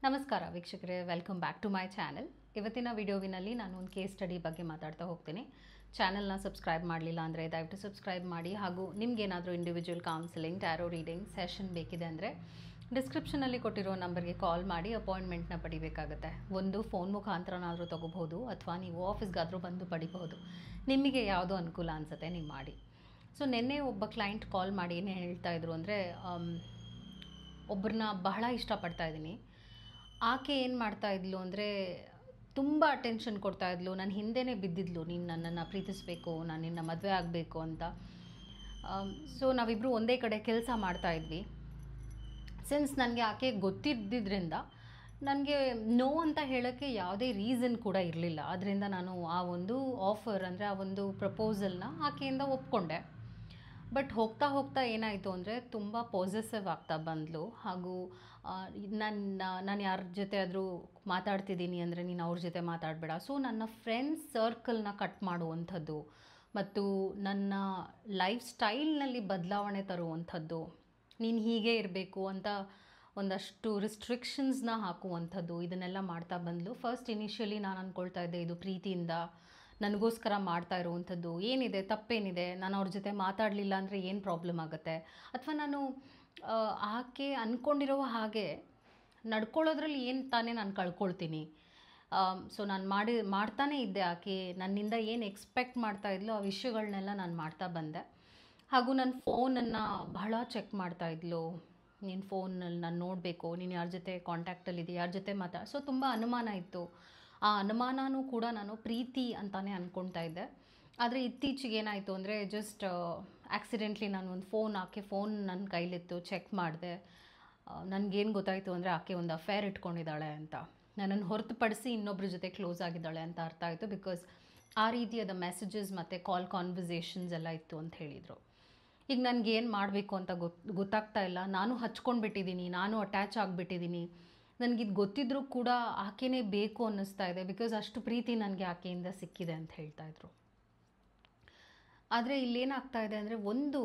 ನಮಸ್ಕಾರ ವೀಕ್ಷಕರೇ, welcome back to my channel. ಇವತ್ತಿನ ವಿಡಿಯೋವಿನಲ್ಲಿ ನಾನು ಒಂದು ಕೇಸ್ ಸ್ಟಡಿ ಬಗ್ಗೆ ಮಾತಾಡ್ತಾ ಹೋಗ್ತೀನಿ. ಚಾನಲ್ನ ಸಬ್ಸ್ಕ್ರೈಬ್ ಮಾಡಲಿಲ್ಲ ಅಂದರೆ ದಯವಿಟ್ಟು ಸಬ್ಸ್ಕ್ರೈಬ್ ಮಾಡಿ. ಹಾಗೂ ನಿಮಗೇನಾದರೂ individual counselling, tarot reading session ಬೇಕಿದೆ ಅಂದರೆ ಡಿಸ್ಕ್ರಿಪ್ಷನಲ್ಲಿ ಕೊಟ್ಟಿರೋ ನಂಬರ್ಗೆ ಕಾಲ್ ಮಾಡಿ ಅಪಾಯಿಂಟ್ಮೆಂಟ್ನ ಪಡಿಬೇಕಾಗುತ್ತೆ. ಒಂದು ಫೋನ್ ಮುಖಾಂತರನಾದರೂ ತೊಗೋಬಹುದು ಅಥವಾ ನೀವು ಆಫೀಸ್ಗಾದರೂ ಬಂದು ಪಡಿಬಹುದು. ನಿಮಗೆ ಯಾವುದೋ ಅನುಕೂಲ ಅನಿಸುತ್ತೆ ನೀವು ಮಾಡಿ. ಸೊ ನಿನ್ನೆ ಒಬ್ಬ ಕ್ಲೈಂಟ್ ಕಾಲ್ ಮಾಡಿ ಏನೇ ಹೇಳ್ತಾ ಇದ್ರು ಅಂದರೆ, ಒಬ್ಬರನ್ನ ಬಹಳ ಇಷ್ಟಪಡ್ತಾ ಇದ್ದೀನಿ. ಆಕೆ ಏನು ಮಾಡ್ತಾ ಇದ್ಲು ಅಂದರೆ, ತುಂಬ ಅಟೆನ್ಷನ್ ಕೊಡ್ತಾ ಇದ್ಲು. ನನ್ನ ಹಿಂದೆನೇ ಬಿದ್ದಿದ್ಲು, ನೀನು ನನ್ನನ್ನು ಪ್ರೀತಿಸಬೇಕು, ನಾನು ನಿನ್ನ ಮದುವೆ ಆಗಬೇಕು ಅಂತ. ಸೊ ನಾವಿಬ್ಬರು ಒಂದೇ ಕಡೆ ಕೆಲಸ ಮಾಡ್ತಾಯಿದ್ವಿ. ಸಿನ್ಸ್ ನನಗೆ ಆಕೆ ಗೊತ್ತಿದ್ದಿದ್ದರಿಂದ ನನಗೆ ನೋ ಅಂತ ಹೇಳೋಕ್ಕೆ ಯಾವುದೇ ರೀಸನ್ ಕೂಡ ಇರಲಿಲ್ಲ. ಅದರಿಂದ ನಾನು ಆ ಒಂದು ಆಫರ್ ಅಂದರೆ ಆ ಒಂದು ಪ್ರಪೋಸಲ್ನ ಆಕೆಯಿಂದ ಒಪ್ಕೊಂಡೆ. ಬಟ್ ಹೋಗ್ತಾ ಹೋಗ್ತಾ ಏನಾಯಿತು ಅಂದರೆ, ತುಂಬ ಪಾಸೆಸಿವ್ ಆಗ್ತಾ ಬಂದಳು. ಹಾಗೂ ನಾನು ಯಾರ ಜೊತೆ ಆದರೂ ಮಾತಾಡ್ತಿದ್ದೀನಿ ಅಂದರೆ ನೀನು ಅವ್ರ ಜೊತೆ ಮಾತಾಡಬೇಡ. ಸೊ ನನ್ನ ಫ್ರೆಂಡ್ಸ್ ಸರ್ಕಲ್ನ ಕಟ್ ಮಾಡುವಂಥದ್ದು ಮತ್ತು ನನ್ನ ಲೈಫ್ ಸ್ಟೈಲ್ನಲ್ಲಿ ಬದಲಾವಣೆ ತರುವಂಥದ್ದು, ನೀನು ಹೀಗೆ ಇರಬೇಕು ಅಂತ ಒಂದಷ್ಟು ರಿಸ್ಟ್ರಿಕ್ಷನ್ಸ್ನ ಹಾಕುವಂಥದ್ದು, ಇದನ್ನೆಲ್ಲ ಮಾಡ್ತಾ ಬಂದಳು. ಫಸ್ಟ್ ಇನಿಷಿಯಲಿ ನಾನು ಅಂದ್ಕೊಳ್ತಾ ಇದ್ದೆ ಇದು ಪ್ರೀತಿಯಿಂದ ನನಗೋಸ್ಕರ ಮಾಡ್ತಾ ಇರುವಂಥದ್ದು, ಏನಿದೆ ತಪ್ಪೇನಿದೆ, ನಾನು ಅವ್ರ ಜೊತೆ ಮಾತಾಡಲಿಲ್ಲ ಅಂದರೆ ಏನು ಪ್ರಾಬ್ಲಮ್ ಆಗುತ್ತೆ, ಅಥವಾ ನಾನು ಆಕೆ ಅಂದ್ಕೊಂಡಿರೋ ಹಾಗೆ ನಡ್ಕೊಳ್ಳೋದ್ರಲ್ಲಿ ಏನು ತಾನೇ ನಾನು ಕಳ್ಕೊಳ್ತೀನಿ. ಸೊ ನಾನು ಮಾಡ್ತಾನೇ ಇದ್ದೆ. ಆಕೆ ನನ್ನಿಂದ ಏನು ಎಕ್ಸ್ಪೆಕ್ಟ್ ಮಾಡ್ತಾ ಇದ್ಲು ಆ ವಿಷಯಗಳನ್ನೆಲ್ಲ ನಾನು ಮಾಡ್ತಾ ಬಂದೆ. ಹಾಗೂ ನನ್ನ ಫೋನನ್ನು ಬಹಳ ಚೆಕ್ ಮಾಡ್ತಾ ಇದ್ಲು. ನೀನು ಫೋನಲ್ಲಿ ನಾನು ನೋಡಬೇಕು, ನೀನು ಯಾರ ಜೊತೆ ಕಾಂಟ್ಯಾಕ್ಟಲ್ಲಿದೆ, ಯಾರ ಜೊತೆ ಸೊ ತುಂಬ ಅನುಮಾನ ಇತ್ತು. ಆ ಅನುಮಾನನೂ ಕೂಡ ನಾನು ಪ್ರೀತಿ ಅಂತಲೇ ಅಂದ್ಕೊಳ್ತಾ ಇದ್ದೆ. ಆದರೆ ಇತ್ತೀಚೆಗೆ ಏನಾಯಿತು ಅಂದರೆ, ಜಸ್ಟ್ ಆಕ್ಸಿಡೆಂಟ್ಲಿ ನಾನು ಒಂದು ಆಕೆ ಫೋನ್ ನನ್ನ ಕೈಲಿತ್ತು, ಚೆಕ್ ಮಾಡಿದೆ. ನನಗೇನು ಗೊತ್ತಾಯಿತು ಅಂದರೆ, ಆಕೆ ಒಂದು ಅಫೇರ್ ಇಟ್ಕೊಂಡಿದ್ದಾಳೆ ಅಂತ. ನನ್ನನ್ನು ಹೊರತುಪಡಿಸಿ ಇನ್ನೊಬ್ಬರ ಜೊತೆ ಕ್ಲೋಸ್ ಆಗಿದ್ದಾಳೆ ಅಂತ ಅರ್ಥ ಆಯಿತು. ಬಿಕಾಸ್ ಆ ರೀತಿಯಾದ ಮೆಸೇಜಸ್ ಮತ್ತು ಕಾಲ್ ಕಾನ್ವರ್ಸೇಷನ್ಸ್ ಎಲ್ಲ ಇತ್ತು ಅಂತ ಹೇಳಿದರು. ಈಗ ನನಗೇನು ಮಾಡಬೇಕು ಅಂತ ಗೊತ್ತಾಗ್ತಾ ಇಲ್ಲ. ನಾನು ಹಚ್ಕೊಂಡ್ಬಿಟ್ಟಿದ್ದೀನಿ, ನಾನು ಅಟ್ಯಾಚ್ ಆಗಿಬಿಟ್ಟಿದ್ದೀನಿ. ನನಗಿದು ಗೊತ್ತಿದ್ರೂ ಕೂಡ ಆಕೆನೇ ಬೇಕು ಅನ್ನಿಸ್ತಾ ಇದೆ. ಬಿಕಾಸ್ ಅಷ್ಟು ಪ್ರೀತಿ ನನಗೆ ಆಕೆಯಿಂದ ಸಿಕ್ಕಿದೆ ಅಂತ ಹೇಳ್ತಾಯಿದ್ರು. ಆದರೆ ಇಲ್ಲೇನಾಗ್ತಾ ಇದೆ ಅಂದರೆ, ಒಂದು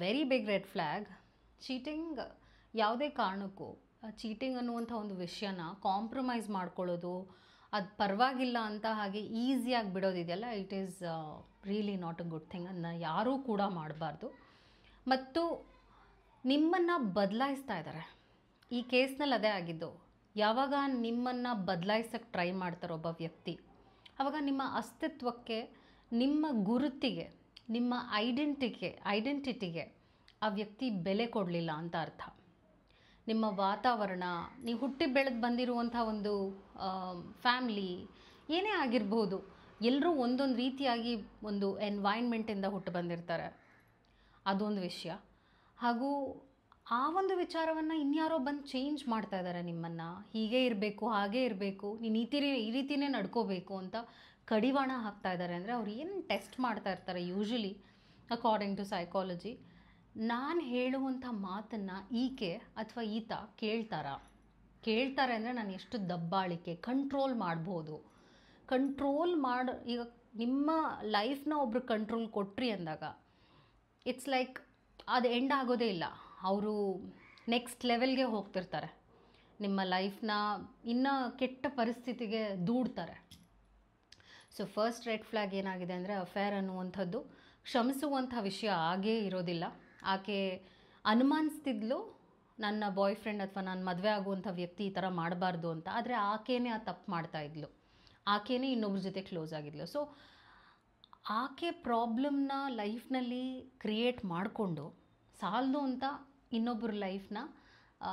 very big red flag, cheating. ಯಾವುದೇ ಕಾರಣಕ್ಕೂ ಚೀಟಿಂಗ್ ಅನ್ನುವಂಥ ಒಂದು ವಿಷಯನ ಕಾಂಪ್ರಮೈಸ್ ಮಾಡ್ಕೊಳ್ಳೋದು, ಅದು ಪರವಾಗಿಲ್ಲ ಅಂತ ಹಾಗೆ ಈಸಿಯಾಗಿ ಬಿಡೋದಿದೆಯಲ್ಲ, it is really not a good thing. ಅದನ್ನ ಯಾರೂ ಕೂಡ ಮಾಡಬಾರ್ದು. ಮತ್ತು ನಿಮ್ಮನ್ನು ಬದಲಾಯಿಸ್ತಾ ಇದ್ದಾರೆ. ಈ ಕೇಸ್ನಲ್ಲಿ ಅದೇ ಆಗಿದ್ದು. ಯಾವಾಗ ನಿಮ್ಮನ್ನು ಬದಲಾಯಿಸೋಕ್ಕೆ ಟ್ರೈ ಮಾಡ್ತಾರೋ ಒಬ್ಬ ವ್ಯಕ್ತಿ, ಆವಾಗ ನಿಮ್ಮ ಅಸ್ತಿತ್ವಕ್ಕೆ, ನಿಮ್ಮ ಗುರುತಿಗೆ, ನಿಮ್ಮ ಐಡೆಂಟಿಟಿಗೆ ಆ ವ್ಯಕ್ತಿ ಬೆಲೆ ಕೊಡಲಿಲ್ಲ ಅಂತ ಅರ್ಥ. ನಿಮ್ಮ ವಾತಾವರಣ, ನೀವು ಹುಟ್ಟಿ ಬೆಳೆದು ಬಂದಿರುವಂಥ ಒಂದು ಫ್ಯಾಮ್ಲಿ ಏನೇ ಆಗಿರ್ಬೋದು, ಎಲ್ಲರೂ ಒಂದೊಂದು ರೀತಿಯಾಗಿ ಒಂದು ಎನ್ವೈರ್ನ್ಮೆಂಟಿಂದ ಹುಟ್ಟು ಬಂದಿರ್ತಾರೆ, ಅದೊಂದು ವಿಷಯ. ಹಾಗೂ ಆ ಒಂದು ವಿಚಾರವನ್ನು ಇನ್ಯಾರೋ ಬಂದು ಚೇಂಜ್ ಮಾಡ್ತಾ ಇದ್ದಾರೆ. ನಿಮ್ಮನ್ನು ಹೀಗೆ ಇರಬೇಕು, ಹಾಗೇ ಇರಬೇಕು, ನೀನು ಈ ರೀತಿಯೇ ನಡ್ಕೋಬೇಕು ಅಂತ ಕಡಿವಾಣ ಹಾಕ್ತಾ ಇದ್ದಾರೆ. ಅಂದರೆ ಅವ್ರು ಏನು ಟೆಸ್ಟ್ ಮಾಡ್ತಾ ಇರ್ತಾರೆ ಯೂಶ್ವಲಿ ಅಕಾರ್ಡಿಂಗ್ ಟು ಸೈಕಾಲಜಿ, ನಾನು ಹೇಳುವಂಥ ಮಾತನ್ನು ಈಕೆ ಅಥವಾ ಈತ ಕೇಳ್ತಾರೆ ಅಂದರೆ ನಾನು ಎಷ್ಟು ದಬ್ಬಾಳಿಕೆ, ಕಂಟ್ರೋಲ್ ಮಾಡ್ಬೋದು. ಈಗ ನಿಮ್ಮ ಲೈಫ್ನ ಒಬ್ರು ಕಂಟ್ರೋಲ್ ಕೊಟ್ರಿ ಅಂದಾಗ ಇಟ್ಸ್ ಲೈಕ್ ಅದು ಎಂಡ್ ಆಗೋದೇ ಇಲ್ಲ. ಅವರು ನೆಕ್ಸ್ಟ್ ಲೆವೆಲ್ಗೆ ಹೋಗ್ತಿರ್ತಾರೆ, ನಿಮ್ಮ ಲೈಫ್ನ ಇನ್ನೂ ಕೆಟ್ಟ ಪರಿಸ್ಥಿತಿಗೆ ದೂಡ್ತಾರೆ. ಸೊ ಫಸ್ಟ್ ರೆಡ್ ಫ್ಲ್ಯಾಗ್ ಏನಾಗಿದೆ ಅಂದರೆ, ಅಫೇರ್ ಅನ್ನುವಂಥದ್ದು ಕ್ಷಮಿಸುವಂಥ ವಿಷಯ ಆಗೇ ಇರೋದಿಲ್ಲ. ಆಕೆ ಅನುಮಾನಿಸ್ತಿದ್ಲು ನನ್ನ ಬಾಯ್ ಫ್ರೆಂಡ್ ಅಥವಾ ನಾನು ಮದುವೆ ಆಗುವಂಥ ವ್ಯಕ್ತಿ ಈ ಥರ ಮಾಡಬಾರ್ದು ಅಂತ. ಆದರೆ ಆಕೆಯೇ ಆ ತಪ್ಪು ಮಾಡ್ತಾಯಿದ್ಲು, ಆಕೆಯೇ ಇನ್ನೊಬ್ರ ಜೊತೆ ಕ್ಲೋಸ್ ಆಗಿದ್ಲು. ಸೊ ಆಕೆ ಪ್ರಾಬ್ಲಮ್ನ ಲೈಫ್ನಲ್ಲಿ ಕ್ರಿಯೇಟ್ ಮಾಡಿಕೊಂಡು ಸಾಲದು ಅಂತ ಇನ್ನೊಬ್ಬರ ಲೈಫ್ನ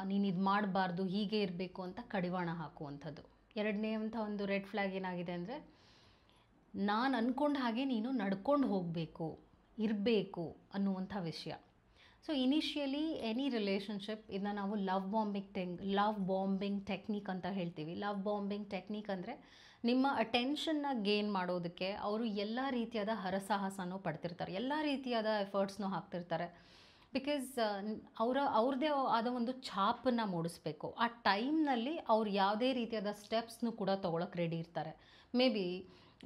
ನೀನು ಇದು ಮಾಡಬಾರ್ದು, ಹೀಗೆ ಇರಬೇಕು ಅಂತ ಕಡಿವಾಣ ಹಾಕುವಂಥದ್ದು. ಎರಡನೇ ಒಂದು ರೆಡ್ ಫ್ಲ್ಯಾಗ್ ಏನಾಗಿದೆ ಅಂದರೆ, ನಾನು ಅಂದ್ಕೊಂಡ ಹಾಗೆ ನೀನು ನಡ್ಕೊಂಡು ಹೋಗಬೇಕು, ಇರಬೇಕು ಅನ್ನುವಂಥ ವಿಷಯ. ಸೊ ಇನಿಷಿಯಲಿ ಎನಿ ರಿಲೇಷನ್ಶಿಪ್, ಇದನ್ನ ನಾವು ಲವ್ ಬಾಂಬಿಂಗ್ ಟೆಕ್ನಿಕ್ ಅಂತ ಹೇಳ್ತೀವಿ. ಲವ್ ಬಾಂಬಿಂಗ್ ಟೆಕ್ನಿಕ್ ಅಂದರೆ, ನಿಮ್ಮ ಅಟೆನ್ಷನ್ನ ಗೇನ್ ಮಾಡೋದಕ್ಕೆ ಅವರು ಎಲ್ಲ ರೀತಿಯಾದ ಹರಸಾಹಸನೂ ಪಡ್ತಿರ್ತಾರೆ, ಎಲ್ಲ ರೀತಿಯಾದ ಎಫರ್ಟ್ಸ್ನೂ ಹಾಕ್ತಿರ್ತಾರೆ. ಬಿಕಾಸ್ ಅವ್ರದ್ದೇ ಆದ ಒಂದು ಛಾಪನ್ನು ಮೂಡಿಸ್ಬೇಕು. ಆ ಟೈಮ್ನಲ್ಲಿ ಅವ್ರು ಯಾವುದೇ ರೀತಿಯಾದ ಸ್ಟೆಪ್ಸ್ನೂ ಕೂಡ ತೊಗೊಳಕ್ಕೆ ರೆಡಿ ಇರ್ತಾರೆ. ಮೇ ಬಿ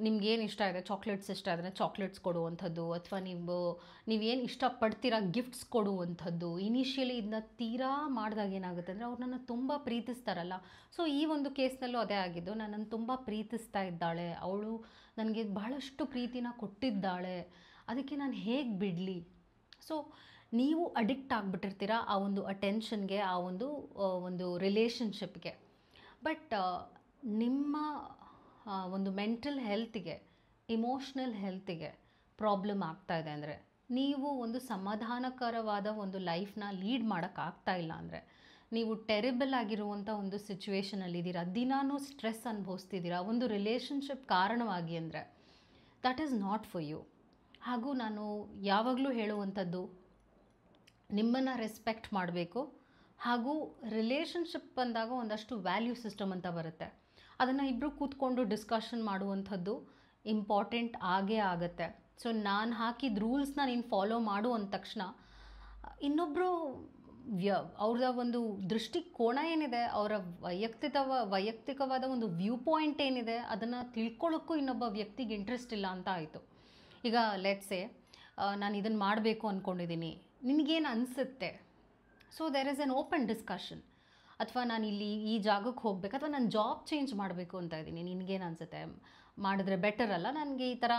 ನಿಮ್ಗೇನು ಇಷ್ಟ ಇದೆ, ಚಾಕ್ಲೇಟ್ಸ್ ಇಷ್ಟ ಆದರೆ ಚಾಕ್ಲೇಟ್ಸ್ ಕೊಡುವಂಥದ್ದು, ಅಥವಾ ನೀವೇನು ಇಷ್ಟಪಡ್ತೀರಾ ಗಿಫ್ಟ್ಸ್ ಕೊಡುವಂಥದ್ದು. ಇನಿಷಿಯಲಿ ಇದನ್ನ ತೀರಾ ಮಾಡಿದಾಗ ಏನಾಗುತ್ತೆ ಅಂದರೆ ಅವ್ರು ನನ್ನ ತುಂಬ ಪ್ರೀತಿಸ್ತಾರಲ್ಲ. ಸೊ ಈ ಒಂದು ಕೇಸ್ನಲ್ಲೂ ಅದೇ ಆಗಿದ್ದು, ನನ್ನನ್ನು ತುಂಬ ಪ್ರೀತಿಸ್ತಾ ಇದ್ದಾಳೆ, ಅವಳು ನನಗೆ ಬಹಳಷ್ಟು ಪ್ರೀತಿನ ಕೊಟ್ಟಿದ್ದಾಳೆ, ಅದಕ್ಕೆ ನಾನು ಹೇಗೆ ಬಿಡಲಿ. ಸೊ ನೀವು ಅಡಿಕ್ಟ್ ಆಗಿಬಿಟ್ಟಿರ್ತೀರ ಆ ಒಂದು ಅಟೆನ್ಷನ್ಗೆ, ಆ ಒಂದು ರಿಲೇಷನ್ಶಿಪ್ಗೆ. ಬಟ್ ನಿಮ್ಮ ಒಂದು ಮೆಂಟಲ್ ಹೆಲ್ತಿಗೆ, ಇಮೋಷ್ನಲ್ ಹೆಲ್ತಿಗೆ ಪ್ರಾಬ್ಲಮ್ ಆಗ್ತಾಯಿದೆ ಅಂದರೆ, ನೀವು ಒಂದು ಸಮಾಧಾನಕರವಾದ ಒಂದು ಲೈಫ್ನ ಲೀಡ್ ಮಾಡೋಕ್ಕಾಗ್ತಾ ಇಲ್ಲ ಅಂದರೆ, ನೀವು ಟೆರಿಬಲ್ ಆಗಿರುವಂಥ ಒಂದು ಸಿಚುವೇಷನಲ್ಲಿದ್ದೀರಾ, ದಿನಾನೂ ಸ್ಟ್ರೆಸ್ ಅನುಭವಿಸ್ತಿದ್ದೀರಾ ಒಂದು ರಿಲೇಷನ್ಶಿಪ್ ಕಾರಣವಾಗಿ ಅಂದರೆ, that is not for you. ಹಾಗೂ ನಾನು ಯಾವಾಗಲೂ ಹೇಳುವಂಥದ್ದು, ನಿಮ್ಮನ್ನು ರೆಸ್ಪೆಕ್ಟ್ ಮಾಡಬೇಕು. ಹಾಗೂ ರಿಲೇಷನ್ಶಿಪ್ ಅಂದಾಗ ಒಂದಷ್ಟು ವ್ಯಾಲ್ಯೂ ಸಿಸ್ಟಮ್ ಅಂತ ಬರುತ್ತೆ, ಅದನ್ನು ಇಬ್ಬರು ಕೂತ್ಕೊಂಡು ಡಿಸ್ಕಷನ್ ಮಾಡುವಂಥದ್ದು ಇಂಪಾರ್ಟೆಂಟ್ ಆಗೇ ಆಗುತ್ತೆ. ಸೊ ನಾನು ಹಾಕಿದ ರೂಲ್ಸ್ನ ನೀನು ಫಾಲೋ ಮಾಡು ಅಂದ ತಕ್ಷಣ ಇನ್ನೊಬ್ಬರು ಅವ್ರದ ಒಂದು ದೃಷ್ಟಿಕೋನ ಏನಿದೆ, ಅವರ ವೈಯಕ್ತಿಕವಾದ ಒಂದು ವ್ಯೂ ಪಾಯಿಂಟ್ ಏನಿದೆ, ಅದನ್ನು ತಿಳ್ಕೊಳ್ಳೋಕ್ಕೂ ಇನ್ನೊಬ್ಬ ವ್ಯಕ್ತಿಗೆ ಇಂಟ್ರೆಸ್ಟ್ ಇಲ್ಲ ಅಂತ ಆಯಿತು. ಈಗ ಲೆಟ್ಸೆ ನಾನು ಇದನ್ನು ಮಾಡಬೇಕು ಅಂದ್ಕೊಂಡಿದ್ದೀನಿ, ನಿನಗೇನು ಅನಿಸುತ್ತೆ? So there is an open discussion. ಅಥವಾ ನಾನು ಇಲ್ಲಿ ಈ ಜಾಗಕ್ಕೆ ಹೋಗಬೇಕು, ಅಥವಾ ನಾನು ಜಾಬ್ ಚೇಂಜ್ ಮಾಡಬೇಕು ಅಂತ ಇದ್ದೀನಿ, ನಿನಗೇನು ಅನಿಸುತ್ತೆ? ಮಾಡಿದ್ರೆ ಬೆಟರ್ ಅಲ್ಲ, ನನಗೆ ಈ ಥರ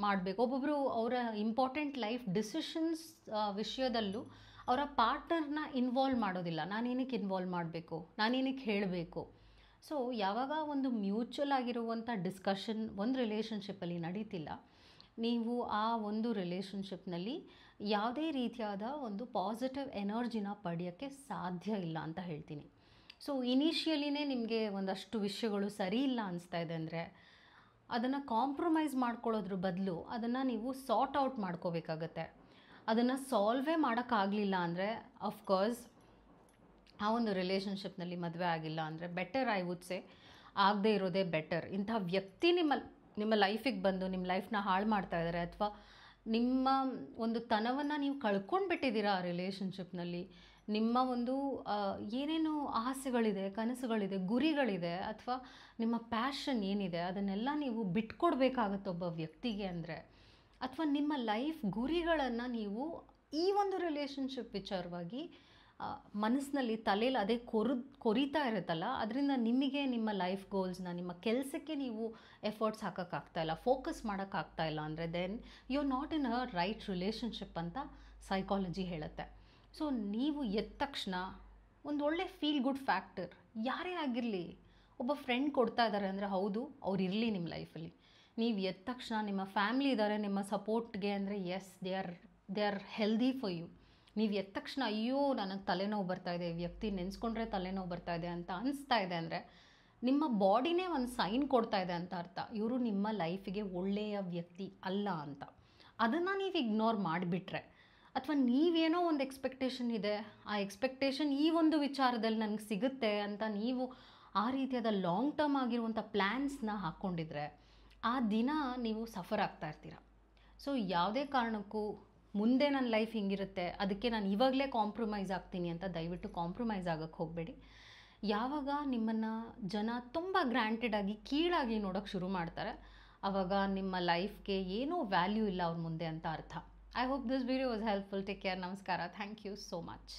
ಮಾಡಬೇಕು. ಒಬ್ಬೊಬ್ಬರು ಅವರ ಇಂಪಾರ್ಟೆಂಟ್ ಲೈಫ್ ಡಿಸಿಷನ್ಸ್ ವಿಷಯದಲ್ಲೂ ಅವರ ಪಾರ್ಟ್ನರ್ನ ಇನ್ವಾಲ್ವ್ ಮಾಡೋದಿಲ್ಲ. ನಾನೇನಕ್ಕೆ ಇನ್ವಾಲ್ವ್ ಮಾಡಬೇಕು, ನಾನೇನಕ್ಕೆ ಹೇಳಬೇಕು. ಸೊ ಯಾವಾಗ ಒಂದು ಮ್ಯೂಚುವಲ್ ಆಗಿರುವಂಥ ಡಿಸ್ಕಷನ್ ಒಂದು ರಿಲೇಷನ್ಶಿಪ್ಪಲ್ಲಿ ನಡೀತಿಲ್ಲ, ನೀವು ಆ ಒಂದು ರಿಲೇಷನ್ಶಿಪ್ನಲ್ಲಿ ಯಾವುದೇ ರೀತಿಯಾದ ಒಂದು ಪಾಸಿಟಿವ್ ಎನರ್ಜಿನ ಪಡೆಯೋಕ್ಕೆ ಸಾಧ್ಯ ಇಲ್ಲ ಅಂತ ಹೇಳ್ತೀನಿ. ಸೊ ಇನಿಷಿಯಲಿನೇ ನಿಮಗೆ ಒಂದಷ್ಟು ವಿಷಯಗಳು ಸರಿ ಇಲ್ಲ ಅನಿಸ್ತಾ ಇದೆ ಅಂದರೆ, ಅದನ್ನು ಕಾಂಪ್ರಮೈಸ್ ಮಾಡ್ಕೊಳ್ಳೋದ್ರ ಬದಲು ಅದನ್ನು ನೀವು ಸಾರ್ಟ್ ಔಟ್ ಮಾಡ್ಕೋಬೇಕಾಗತ್ತೆ. ಅದನ್ನು ಸಾಲ್ವೇ ಮಾಡೋಕ್ಕಾಗಲಿಲ್ಲ ಅಂದರೆ, ಅಫ್ಕೋರ್ಸ್ ಆ ಒಂದು ರಿಲೇಷನ್ಶಿಪ್ನಲ್ಲಿ ಮದುವೆ ಆಗಿಲ್ಲ ಅಂದರೆ ಬೆಟರ್, ಐ ವುಡ್ ಸೇ ಆಗದೇ ಇರೋದೇ ಬೆಟರ್. ಇಂಥ ವ್ಯಕ್ತಿ ನಿಮ್ಮ ಲೈಫಿಗೆ ಬಂದು ನಿಮ್ಮ ಲೈಫ್ನ ಹಾಳು ಮಾಡ್ತಾ ಇದ್ದಾರೆ, ಅಥವಾ ನಿಮ್ಮ ಒಂದು ತನವನ್ನು ನೀವು ಕಳ್ಕೊಂಡು ಬಿಟ್ಟಿದ್ದೀರಾ ಆ ರಿಲೇಷನ್ಶಿಪ್ನಲ್ಲಿ. ನಿಮ್ಮ ಒಂದು ಏನೇನು ಆಸೆಗಳಿದೆ, ಕನಸುಗಳಿದೆ, ಗುರಿಗಳಿದೆ, ಅಥವಾ ನಿಮ್ಮ ಪ್ಯಾಷನ್ ಏನಿದೆ ಅದನ್ನೆಲ್ಲ ನೀವು ಬಿಟ್ಕೊಡ್ಬೇಕಾಗತ್ತೆ ಒಬ್ಬ ವ್ಯಕ್ತಿಗೆ ಅಂದರೆ, ಅಥವಾ ನಿಮ್ಮ ಲೈಫ್ ಗುರಿಗಳನ್ನು ನೀವು ಈ ಒಂದು ರಿಲೇಷನ್ಶಿಪ್ ವಿಚಾರವಾಗಿ ಮನಸ್ಸಿನಲ್ಲಿ ತಲೆಯಲ್ಲಿ ಅದೇ ಕೊರಿತಾ ಇರುತ್ತಲ್ಲ, ಅದರಿಂದ ನಿಮಗೆ ನಿಮ್ಮ ಲೈಫ್ ಗೋಲ್ಸ್ನ, ನಿಮ್ಮ ಕೆಲಸಕ್ಕೆ ನೀವು ಎಫರ್ಟ್ಸ್ ಹಾಕೋಕ್ಕಾಗ್ತಾಯಿಲ್ಲ, ಫೋಕಸ್ ಮಾಡೋಕ್ಕಾಗ್ತಾಯಿಲ್ಲ ಅಂದರೆ, then you are not in a right relationship ಅಂತ ಸೈಕಾಲಜಿ ಹೇಳುತ್ತೆ. ಸೊ ನೀವು ಎದ್ದ ತಕ್ಷಣ ಒಂದು ಒಳ್ಳೆ ಫೀಲ್ ಗುಡ್ ಫ್ಯಾಕ್ಟರ್ ಯಾರೇ ಆಗಿರಲಿ, ಒಬ್ಬ ಫ್ರೆಂಡ್ ಕೊಡ್ತಾ ಇದ್ದಾರೆ ಅಂದರೆ ಹೌದು ಅವ್ರು ಇರಲಿ ನಿಮ್ಮ ಲೈಫಲ್ಲಿ. ನೀವು ಎದ್ದ ತಕ್ಷಣ ನಿಮ್ಮ ಫ್ಯಾಮ್ಲಿ ಇದ್ದಾರೆ ನಿಮ್ಮ ಸಪೋರ್ಟ್ಗೆ ಅಂದರೆ, as they are healthy for you. ನೀವು ಎದ್ದ ತಕ್ಷಣ ಅಯ್ಯೋ ನನಗೆ ತಲೆನೋವು ಬರ್ತಾಯಿದೆ, ವ್ಯಕ್ತಿ ನೆನೆಸ್ಕೊಂಡ್ರೆ ತಲೆನೋವು ಬರ್ತಾಯಿದೆ ಅಂತ ಅನಿಸ್ತಾ ಇದೆ ಅಂದರೆ, ನಿಮ್ಮ ಬಾಡಿನೇ ಒಂದು ಸೈನ್ ಕೊಡ್ತಾ ಇದೆ ಅಂತ ಅರ್ಥ, ಇವರು ನಿಮ್ಮ ಲೈಫಿಗೆ ಒಳ್ಳೆಯ ವ್ಯಕ್ತಿ ಅಲ್ಲ ಅಂತ. ಅದನ್ನು ನೀವು ಇಗ್ನೋರ್ ಮಾಡಿಬಿಟ್ರೆ, ಅಥವಾ ನೀವೇನೋ ಒಂದು ಎಕ್ಸ್ಪೆಕ್ಟೇಷನ್ ಇದೆ, ಆ ಎಕ್ಸ್ಪೆಕ್ಟೇಷನ್ ಈ ಒಂದು ವಿಚಾರದಲ್ಲಿ ನನಗೆ ಸಿಗುತ್ತೆ ಅಂತ ನೀವು ಆ ರೀತಿಯಾದ ಲಾಂಗ್ ಟರ್ಮ್ ಆಗಿರುವಂಥ ಪ್ಲ್ಯಾನ್ಸ್ನ ಹಾಕ್ಕೊಂಡಿದ್ರೆ, ಆ ದಿನ ನೀವು ಸಫರ್ ಆಗ್ತಾ ಇರ್ತೀರ. ಸೊ ಯಾವುದೇ ಕಾರಣಕ್ಕೂ ಮುಂದೆ ನನ್ನ ಲೈಫ್ ಹಿಂಗಿರುತ್ತೆ ಅದಕ್ಕೆ ನಾನು ಇವಾಗಲೇ ಕಾಂಪ್ರಮೈಸ್ ಆಗ್ತೀನಿ ಅಂತ ದಯವಿಟ್ಟು ಕಾಂಪ್ರಮೈಸ್ ಆಗೋಕ್ಕೆ ಹೋಗಬೇಡಿ. ಯಾವಾಗ ನಿಮ್ಮನ್ನು ಜನ ತುಂಬ ಗ್ರ್ಯಾಂಟೆಡ್ ಆಗಿ ಕೀಳಾಗಿ ನೋಡೋಕ್ಕೆ ಶುರು ಮಾಡ್ತಾರೆ, ಆವಾಗ ನಿಮ್ಮ ಲೈಫ್ಗೆ ಏನೂ ವ್ಯಾಲ್ಯೂ ಇಲ್ಲ ಅವ್ರ ಮುಂದೆ ಅಂತ ಅರ್ಥ. I hope this video was helpful. Take care. Namaskara. Thank you so much.